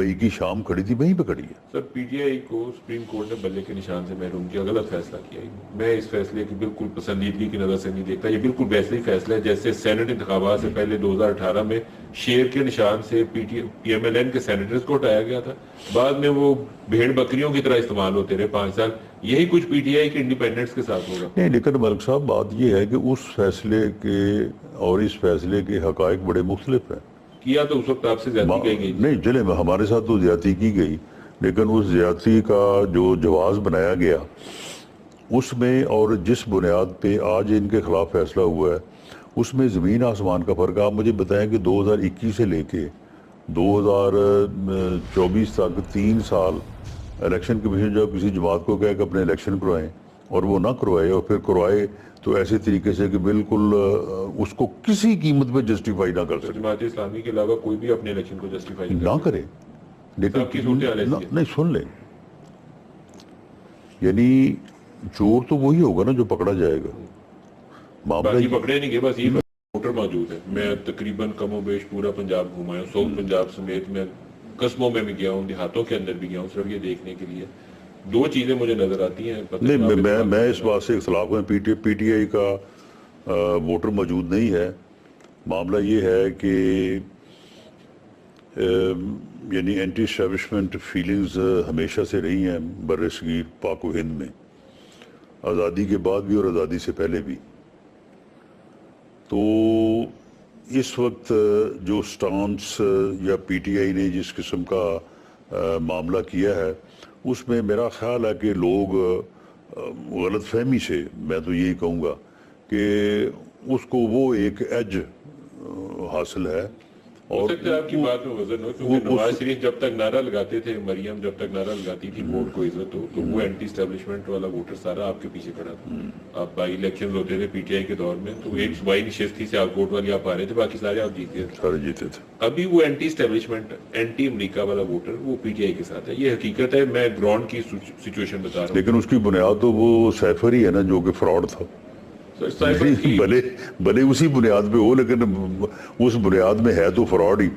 मई की शाम खड़ी थी, वहीं पे खड़ी है। सर पीटीआई को सुप्रीम कोर्ट ने बल्ले के निशान से महरूम किया, गलत फैसला किया। मैं इस फैसले की बिल्कुल पसंदीदगी की नज़र से नहीं देखता। ये बिल्कुल वैसे ही फैसला है जैसे सेनेट इंतखाबात से पहले 2018 में शेर के निशान से पीएमएलएन के सेनेटर्स को हटाया गया था, बाद में वो भेड़ बकरियों की तरह इस्तेमाल होते रहे 5 साल। यही कुछ पीटीआई के इंडिपेंडेंस के साथ होगा। नहीं, लेकिन मलिक साहब बात ये है कि उस फैसले के और इस फैसले के हकायक बड़े मुख्तलिफ हैं। किया तो उस वक्त आपसे ज्यादा कही गई। नहीं चले, हमारे साथ तो ज्यादती की गई, लेकिन उस ज्यादती का जो जवाब बनाया गया उसमें और जिस बुनियाद पे आज इनके खिलाफ फैसला हुआ है उसमें ज़मीन आसमान का फ़र्क है। आप मुझे बताएं कि 2021 से लेके 2024 तक 3 साल इलेक्शन कमीशन जब किसी जमात को कहे कि अपने इलेक्शन करवाएं और वो ना करवाए और फिर करवाए तो ऐसे तरीके से कि बिल्कुल उसको किसी कीमत पे जस्टिफाई ना कर सके। जमात इस्लामी के अलावा कोई भी अपने इलेक्शन को जस्टिफाई ना करे, लेकिन नहीं सुन ले, यानी चोर तो वही होगा ना जो पकड़ा जाएगा। बाकी पकड़े नहीं गए, बस ये वोटर मौजूद है। मैं तकरीबन कमोबेश पूरा पंजाब घुमा हूँ, साउथ पंजाब समेत मैं कस्बों में भी गया हूँ, देहातों के अंदर भी गया हूँ, सिर्फ ये देखने के लिए। दो चीजें मुझे नजर आती हैं। नहीं, मैं इस बात से इख्तलाफ है, पीटीआई का वोटर मौजूद नहीं है। मामला ये है कि यानी एंटी एस्टैब्लिशमेंट फीलिंग्स हमेशा से रही हैं बर्रे सगीर पाक व हिंद में, आज़ादी के बाद भी और आज़ादी से पहले भी। तो इस वक्त जो स्टांस या पीटीआई ने जिस किस्म का मामला किया है उसमें मेरा ख्याल है कि लोग गलत फहमी से, मैं तो यही कहूँगा कि उसको वो एक एज हासिल है। और आपकी बात में वजन हो, क्योंकि नवाज शरीफ जब तक नारा लगाते थे, मरियम जब तक नारा लगाती थी वोट को इज्जत हो, तो वो एंटी स्टैब्लिशमेंट वाला वोटर सारा आपके पीछे खड़ा था। आप बाई इलेक्शन होते थे पीटीआई के दौर में, तो एक सूबाई निशस्ती से आप वोट वाली आप आ रहे थे, बाकी सारे आप जीते थे। अभी वो एंटी स्टैब्लिशमेंट एंटी अमेरिका वाला वोटर वो पीटीआई के साथ है। ये हकीकत है, मैं ग्राउंड की सिचुएशन बता रहा हूँ। लेकिन उसकी बुनियाद तो वो सैफर ही है ना, जो कि फ्रॉड था। भले उसी बुनियाद पे हो, लेकिन उस बुनियाद में है तो फ्रॉड ही।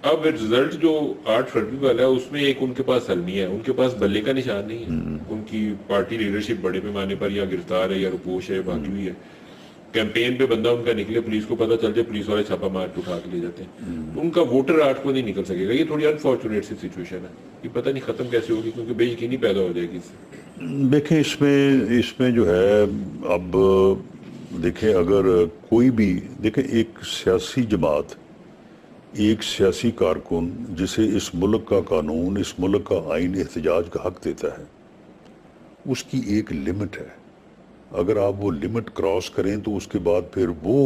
अब रिजल्ट जो 8 फरवरी वाला है उसमें एक उनके पास हल नहीं है, उनके पास बल्ले का निशान नहीं है। उनकी पार्टी लीडरशिप बड़े पैमाने पर या गिरफ्तार है या रुपोश है, भागी हुई है। कैंपेन पे बंदा उनका निकले, पुलिस को पता चल जाए, पुलिस वाले छापा मार के उठा के ले जाते हैं। तो उनका वोटर 8 को नहीं निकल सकेगा। ये थोड़ी अनफॉर्चुनेट सी सिचुएशन है, ये पता नहीं खत्म कैसे होगी, क्योंकि बेयकीनी पैदा हो जाएगी इससे। देखें इसमें जो है, अब देखें अगर कोई भी देखें, एक सियासी जमात, एक सियासी कारकुन जिसे इस मुल्क का कानून, इस मुल्क का आइन एहतजाज का हक देता है, उसकी एक लिमिट है। अगर आप वो लिमिट क्रॉस करें तो उसके बाद फिर वो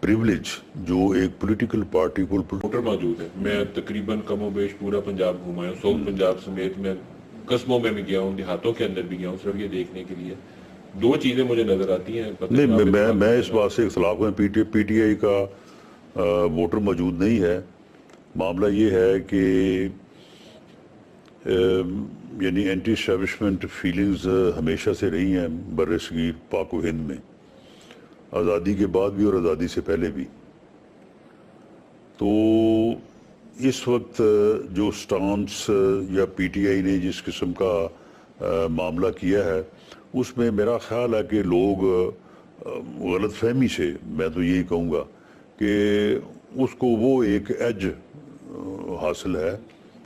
प्रिविलेज जो एक पॉलिटिकल पार्टी को वोटर मौजूद है। मैं तकरीबन कमोबेश पूरा पंजाब घुमा हूँ, साउथ पंजाब समेत मैं कस्बों में भी गया हूँ, देहातों के अंदर भी गया हूँ, सिर्फ ये देखने के लिए। दो चीजें मुझे नजर आती हैं। नहीं, मैं इस बात से इख्तलाफ है, पीटीआई का वोटर मौजूद नहीं है। मामला ये है कि यानी एंटी एस्टैब्लिशमेंट फीलिंग्स हमेशा से रही हैं बर्रे सगीर पाक व हिंद में, आज़ादी के बाद भी और आज़ादी से पहले भी। तो इस वक्त जो स्टांस या पीटीआई ने जिस किस्म का मामला किया है उसमें मेरा ख्याल है कि लोग गलत फहमी से, मैं तो यही कहूँगा कि उसको वो एक एज हासिल है।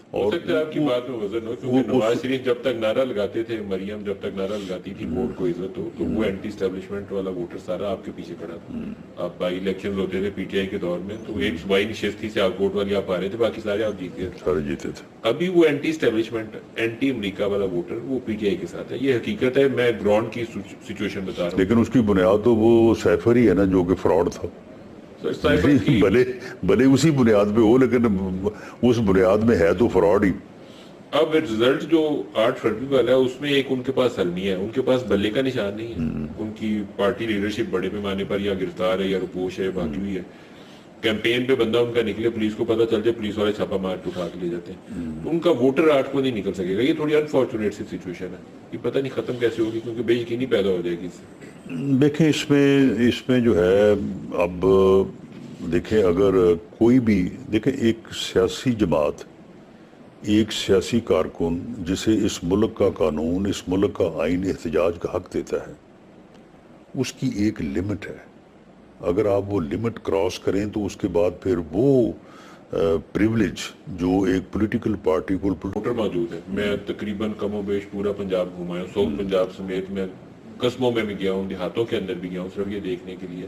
और आपकी बात में वजन हो, क्योंकि नवाज शरीफ जब तक नारा लगाते थे, मरियम जब तक नारा लगाती थी वोट को इज्जत हो, तो वो एंटी स्टैब्लिशमेंट वाला वोटर सारा आपके पीछे खड़ा था। आप बाई इलेक्शन होते थे पीटीआई के दौर में, तो एक सूबाई निशस्ती से आप वोट वाली आप आ रहे थे, बाकी सारे आप जीते थे। अभी वो एंटी स्टैब्लिशमेंट एंटी अमेरिका वाला वोटर वो पीटीआई के साथ है। ये हकीकत है, मैं ग्राउंड की सिचुएशन बता रहा हूँ। लेकिन उसकी बुनियाद तो वो सैफर ही है ना, जो कि फ्रॉड था। भले उसी बुनियाद पे हो, लेकिन उस बुनियाद में है तो फ्रॉड ही। अब रिजल्ट जो 8 फरवरी वाला है उसमें एक उनके पास हल नहीं है, उनके पास बल्ले का निशान नहीं है। उनकी पार्टी लीडरशिप बड़े पैमाने पर या गिरफ्तार है या रुपोश है, भागी हुई है। कैंपेन पे बंदा उनका निकले, पुलिस को पता चल जाए, पुलिस वाले छापा मार के उठा के ले जाते हैं। तो उनका वोटर 8 को नहीं निकल सकेगा। ये थोड़ी अनफॉर्चुनेट सी सिचुएशन है, ये पता नहीं खत्म कैसे होगी, क्योंकि बेयकीनी पैदा हो जाएगी इससे। देखें इसमें जो है, अब देखें अगर कोई भी देखें, एक सियासी जमात, ایک سیاسی کارکن جسے اس ملک کا قانون، اس ملک کا آئین احتجاج کا حق دیتا ہے، اس کی ایک لمٹ ہے. اگر آپ وہ لمٹ کراس کریں تو اس کے بعد پھر وہ پریولیج جو ایک پولیٹیکل پارٹی کو ووٹر موجود ہے. میں تقریباً کم و بیش پورا پنجاب گھوما ہوں، ساؤتھ پنجاب سمیت میں قصبوں میں بھی گیا ہوں، دیہاتوں کے اندر بھی گیا ہوں، صرف یہ دیکھنے کے لیے.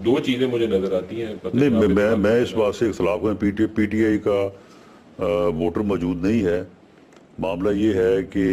دو چیزیں مجھے نظر آتی ہیں. نہیں، میں اس بات سے اختلاف ہوں. پی ٹی آئی کا ووٹر موجود نہیں ہے. معاملہ یہ ہے کہ